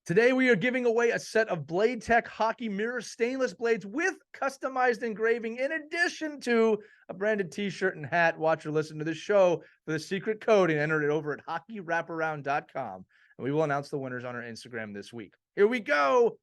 Today, we are giving away a set of Bladetech hockey mirror stainless blades with customized engraving, in addition to a branded t-shirt and hat. Watch or listen to the show for the secret code and enter it over at hockeywraparound.com. And we will announce the winners on our Instagram this week. Here we go.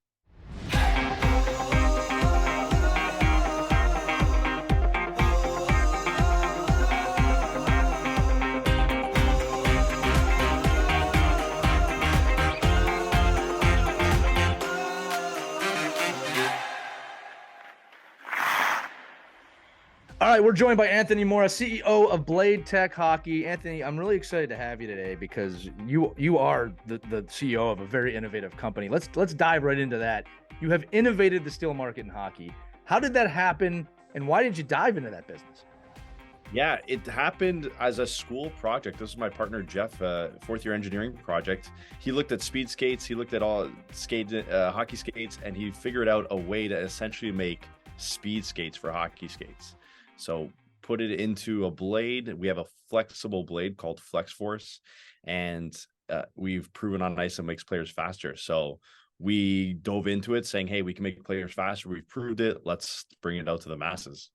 All right, we're joined by Anthony Morra, CEO of Bladetech Hockey. Anthony, I'm really excited to have you today because you are the CEO of a very innovative company. Let's dive right into that. You have innovated the steel market in hockey. How did that happen, and why did you dive into that business? Yeah, it happened as a school project. This is my partner, Jeff, fourth-year engineering project. He looked at speed skates, he looked at all hockey skates, and he figured out a way to essentially make speed skates for hockey skates. So put it into a blade. We have a flexible blade called Flex Force, and we've proven on ice it makes players faster. So we dove into it saying, hey, we can make players faster. We've proved it. Let's bring it out to the masses.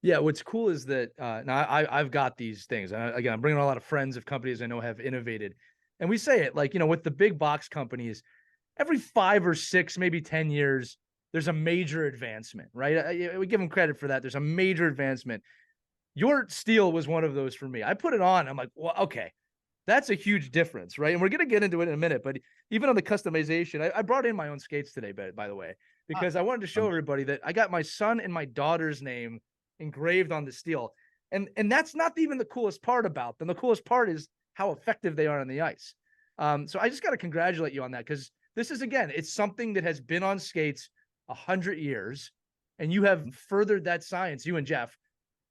Yeah, what's cool is that now I've got these things. And again, I'm bringing a lot of friends of companies I know have innovated. And we say it like, with the big box companies, every 5 or 6, maybe 10 years, there's a major advancement, right? We give them credit for that. There's a major advancement. Your steel was one of those for me. I put it on. I'm like, well, okay, that's a huge difference, right? And we're going to get into it in a minute. But even on the customization, I brought in my own skates today, by the way, because I wanted to show everybody that I got my son and my daughter's name engraved on the steel. And that's not even the coolest part about them. The coolest part is how effective they are on the ice. So I just got to congratulate you on that, because this is, again, it's something that has been on skates 100 years, and you have furthered that science, you and Jeff,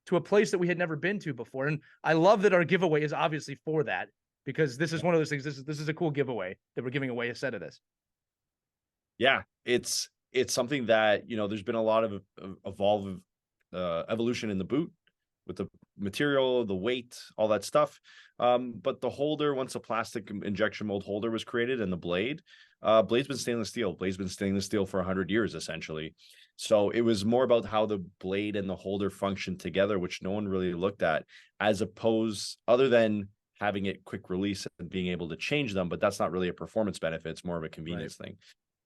to a place that we had never been to before. And I love that our giveaway is obviously for that, because this is one of those things. This is a cool giveaway that we're giving away a set of this. Yeah, it's something that, there's been a lot of evolution in the boot with the material, the weight, all that stuff. But the holder, once a plastic injection mold holder was created, and the blade's been stainless steel. Blade's been stainless steel for 100 years, essentially. So it was more about how the blade and the holder function together, which no one really looked at, as opposed, other than having it quick release and being able to change them. But that's not really a performance benefit. It's more of a convenience thing.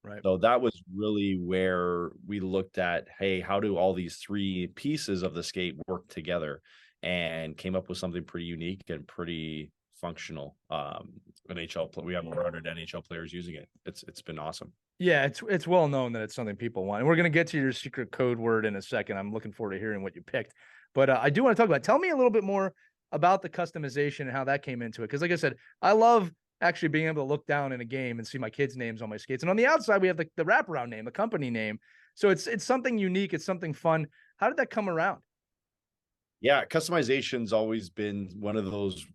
Right. So that was really where we looked at, hey, how do all these 3 pieces of the skate work together, and came up with something pretty unique and pretty functional. We have over 100 NHL players using it. It's been awesome. Yeah, it's well known that it's something people want. And we're going to get to your secret code word in a second. I'm looking forward to hearing what you picked. But I do want to talk about, tell me a little bit more about the customization and how that came into it. Because like I said, I love actually being able to look down in a game and see my kids' names on my skates. And on the outside, we have the Wraparound name, the company name. So it's something unique. It's something fun. How did that come around? Yeah, customization's always been one of those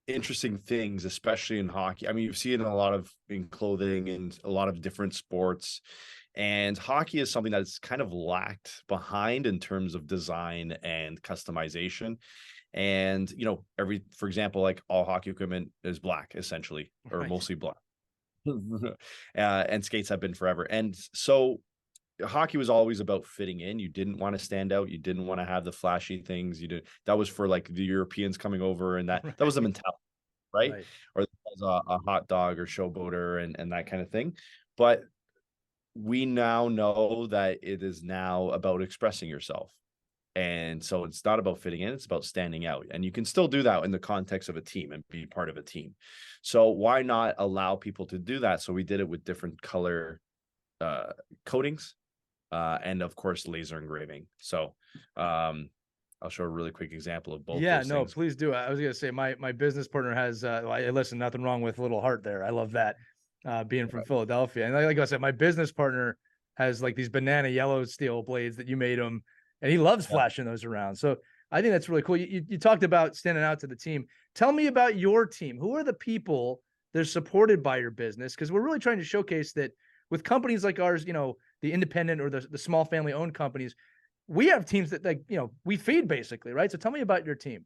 interesting things, especially in hockey. I mean, you see it in clothing and a lot of different sports. And hockey is something that's kind of lacked behind in terms of design and customization. And, for example, like all hockey equipment is black, essentially, or mostly black. And skates have been forever. And so hockey was always about fitting in. You didn't want to stand out. You didn't want to have the flashy things. That was for like the Europeans coming over, and that was the mentality, right? Or as a hot dog or showboater and that kind of thing. But we now know that it is now about expressing yourself. And so it's not about fitting in, it's about standing out. And you can still do that in the context of a team and be part of a team. So why not allow people to do that? So we did it with different color coatings, and of course, laser engraving. So I'll show a really quick example of both. Yeah, no, please do. I was going to say my business partner has, listen, nothing wrong with a little heart there. I love that, being from Philadelphia. And like I said, my business partner has like these banana yellow steel blades that you made him, and he loves flashing those around. So I think that's really cool. You talked about standing out to the team. Tell me about your team. Who are the people that are supported by your business? Because we're really trying to showcase that with companies like ours, the independent or the small family owned companies, we have teams that we feed basically, right? So tell me about your team.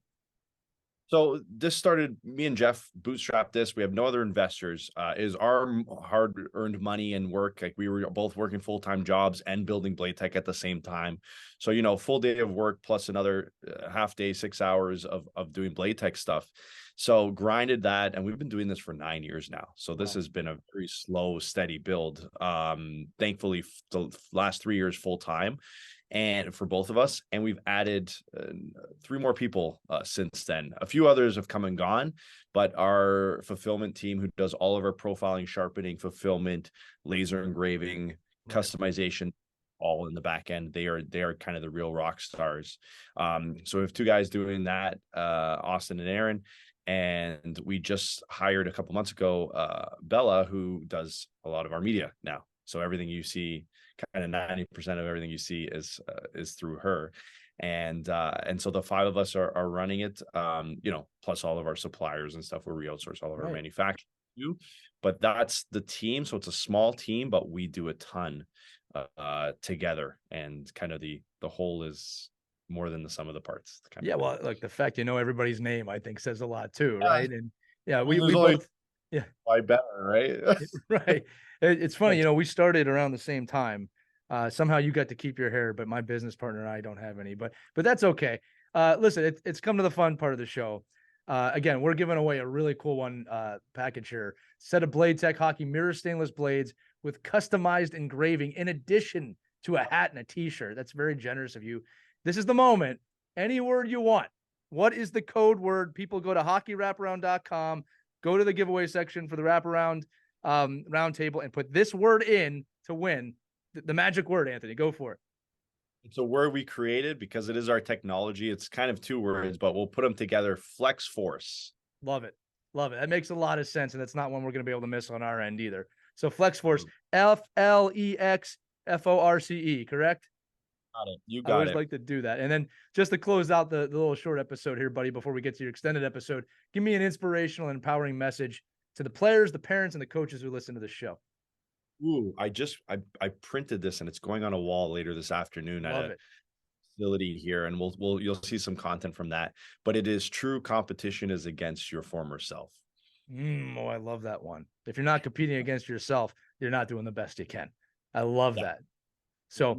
So this started, me and Jeff bootstrapped this. We have no other investors. Is our hard-earned money and work. Like, we were both working full-time jobs and building Bladetech at the same time. So, full day of work plus another half day, 6 hours of doing Bladetech stuff. So grinded that, and we've been doing this for 9 years now. So this has been a very slow, steady build. Thankfully, the last 3 years full time, and for both of us, and we've added 3 more people since then. A few others have come and gone, but our fulfillment team, who does all of our profiling, sharpening, fulfillment, laser engraving, customization, all in the back end, they are kind of the real rock stars. So we have 2 guys doing that, Austin and Aaron. And we just hired a couple months ago Bella, who does a lot of our media now. So everything you see, kind of 90% of everything you see is through her. And so the 5 of us are running it, plus all of our suppliers and stuff where we outsource all of our manufacturing too. But that's the team. So it's a small team, but we do a ton together, and kind of the whole is more than the sum of the parts. Well, like the fact everybody's name, I think, says a lot too, right? And we both, why better, right? Right. It's funny, we started around the same time. Somehow you got to keep your hair, but my business partner and I don't have any. But that's okay. Listen, it's come to the fun part of the show. Again, we're giving away a really cool one package here. Set of Bladetech hockey mirror stainless blades with customized engraving in addition to a hat and a t-shirt. That's very generous of you. This is the moment. Any word you want. What is the code word? People go to hockeywraparound.com, go to the giveaway section for the Wraparound Roundtable, and put this word in to win. The magic word, Anthony. Go for it. It's a word we created because it is our technology. It's kind of 2 words, but we'll put them together. Flex Force. Love it. Love it. That makes a lot of sense, and that's not one we're going to be able to miss on our end either. So Flex Force, FLEXFORCE, correct? Got it. You got it. I always like to do that. And then just to close out the little short episode here, buddy, before we get to your extended episode, give me an inspirational and empowering message to the players, the parents, and the coaches who listen to the show. Ooh, I printed this, and it's going on a wall later this afternoon at a facility here, and you'll see some content from that. But it is, true competition is against your former self. Oh, I love that one. If you're not competing against yourself, you're not doing the best you can. I love that. So it's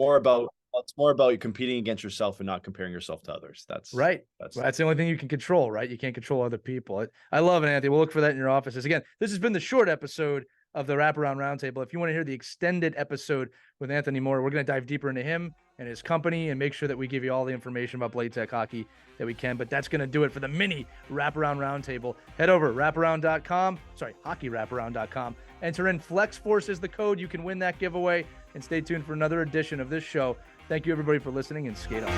more about you competing against yourself and not comparing yourself to others. That's right. That's the only thing you can control, right? You can't control other people. I love it, Anthony. We'll look for that in your offices. Again, this has been the short episode of the Wraparound Roundtable. If you want to hear the extended episode with Anthony Morra, we're going to dive deeper into him and his company and make sure that we give you all the information about Bladetech hockey that we can. But that's going to do it for the mini Wraparound Roundtable. Head over hockeywraparound.com. Enter in Flex Force as the code. You can win that giveaway, and stay tuned for another edition of this show. Thank you, everybody, for listening, and skate on.